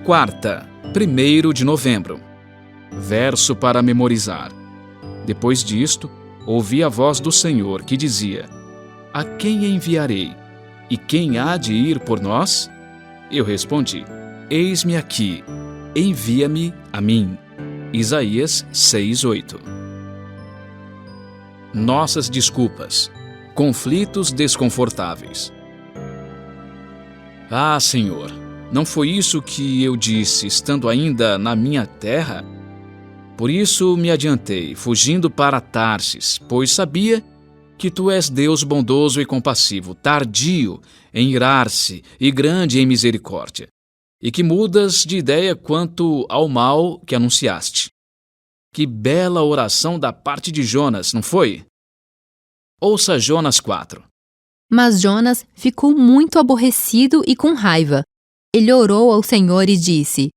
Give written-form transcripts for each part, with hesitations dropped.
Quarta, 1º de novembro. Verso para memorizar. Depois disto, ouvi a voz do Senhor que dizia: A quem enviarei? E quem há de ir por nós? Eu respondi: Eis-me aqui, envia-me a mim. Isaías 6:8. Nossas desculpas. Conflitos desconfortáveis. Ah, Senhor, não foi isso que eu disse, estando ainda na minha terra? Por isso me adiantei, fugindo para Tarsis, pois sabia que Tu és Deus bondoso e compassivo, tardio em irar-se e grande em misericórdia, e que mudas de ideia quanto ao mal que anunciaste. Que bela oração da parte de Jonas, não foi? Ouça Jonas 4. Mas Jonas ficou muito aborrecido e com raiva. Ele orou ao Senhor e disse: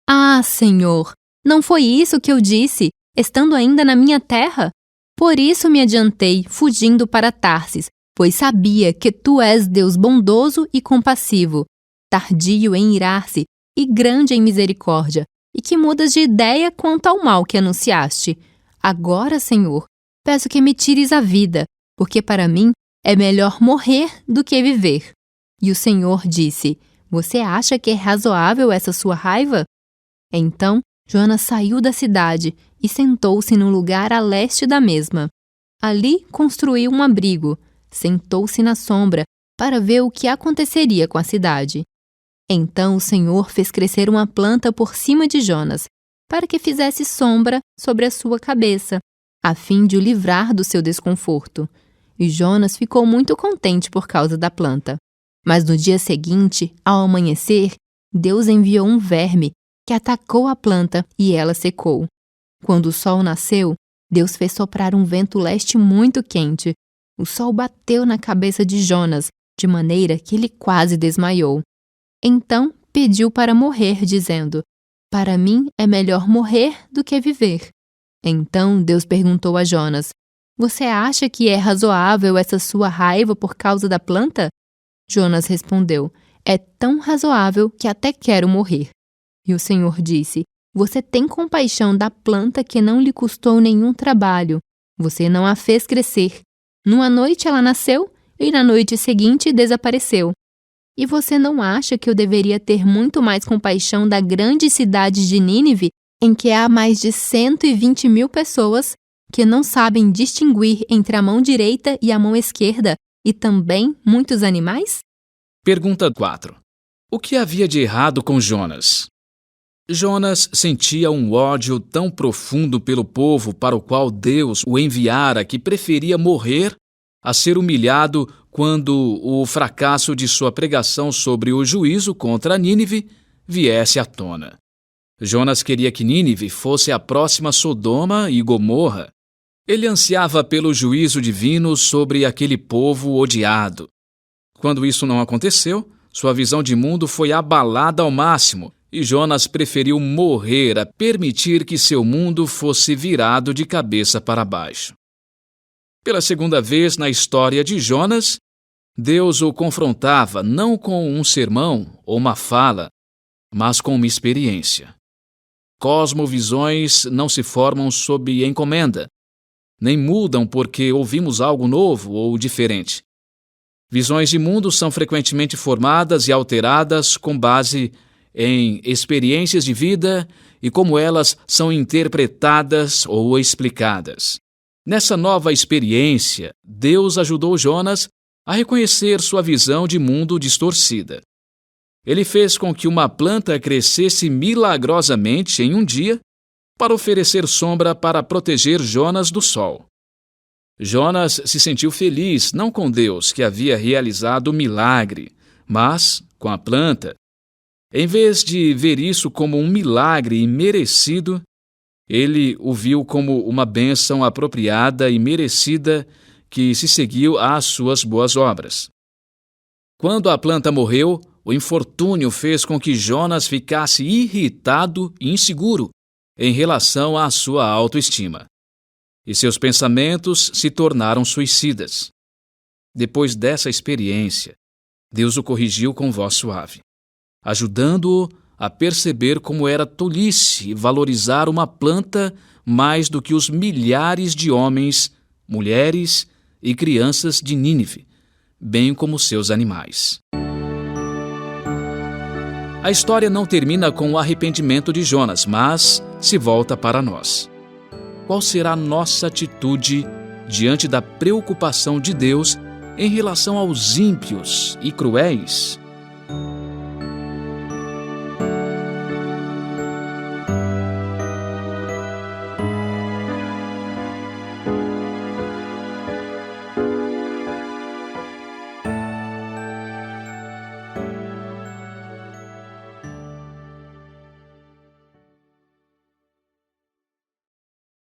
Ah, Senhor, não foi isso que eu disse, estando ainda na minha terra? Por isso me adiantei, fugindo para Tarsis, pois sabia que Tu és Deus bondoso e compassivo, tardio em irar-se e grande em misericórdia, e que mudas de ideia quanto ao mal que anunciaste. Agora, Senhor, peço que me tires a vida, porque para mim é melhor morrer do que viver. E o Senhor disse: Você acha que é razoável essa sua raiva? Então Jonas saiu da cidade e sentou-se num lugar a leste da mesma. Ali construiu um abrigo, sentou-se na sombra para ver o que aconteceria com a cidade. Então o Senhor fez crescer uma planta por cima de Jonas, para que fizesse sombra sobre a sua cabeça, a fim de o livrar do seu desconforto. E Jonas ficou muito contente por causa da planta. Mas no dia seguinte, ao amanhecer, Deus enviou um verme que atacou a planta e ela secou. Quando o sol nasceu, Deus fez soprar um vento leste muito quente. O sol bateu na cabeça de Jonas, de maneira que ele quase desmaiou. Então pediu para morrer, dizendo: Para mim é melhor morrer do que viver. Então Deus perguntou a Jonas: Você acha que é razoável essa sua raiva por causa da planta? Jonas respondeu: É tão razoável que até quero morrer. E o Senhor disse: Você tem compaixão da planta que não lhe custou nenhum trabalho. Você não a fez crescer. Numa noite ela nasceu e na noite seguinte desapareceu. E você não acha que eu deveria ter muito mais compaixão da grande cidade de Nínive, em que há mais de 120.000 pessoas que não sabem distinguir entre a mão direita e a mão esquerda, e também muitos animais? Pergunta 4. O que havia de errado com Jonas? Jonas sentia um ódio tão profundo pelo povo para o qual Deus o enviara que preferia morrer a ser humilhado quando o fracasso de sua pregação sobre o juízo contra Nínive viesse à tona. Jonas queria que Nínive fosse a próxima Sodoma e Gomorra. Ele ansiava pelo juízo divino sobre aquele povo odiado. Quando isso não aconteceu, sua visão de mundo foi abalada ao máximo e Jonas preferiu morrer a permitir que seu mundo fosse virado de cabeça para baixo. Pela segunda vez na história de Jonas, Deus o confrontava não com um sermão ou uma fala, mas com uma experiência. Cosmovisões não se formam sob encomenda, nem mudam porque ouvimos algo novo ou diferente. Visões de mundo são frequentemente formadas e alteradas com base em experiências de vida e como elas são interpretadas ou explicadas. Nessa nova experiência, Deus ajudou Jonas a reconhecer sua visão de mundo distorcida. Ele fez com que uma planta crescesse milagrosamente em um dia para oferecer sombra para proteger Jonas do sol. Jonas se sentiu feliz não com Deus, que havia realizado o milagre, mas com a planta. Em vez de ver isso como um milagre imerecido, ele o viu como uma bênção apropriada e merecida que se seguiu às suas boas obras. Quando a planta morreu, o infortúnio fez com que Jonas ficasse irritado e inseguro em relação à sua autoestima. E seus pensamentos se tornaram suicidas. Depois dessa experiência, Deus o corrigiu com voz suave, ajudando-o a perceber como era tolice valorizar uma planta mais do que os milhares de homens, mulheres e crianças de Nínive, bem como seus animais. A história não termina com o arrependimento de Jonas, mas se volta para nós. Qual será a nossa atitude diante da preocupação de Deus em relação aos ímpios e cruéis?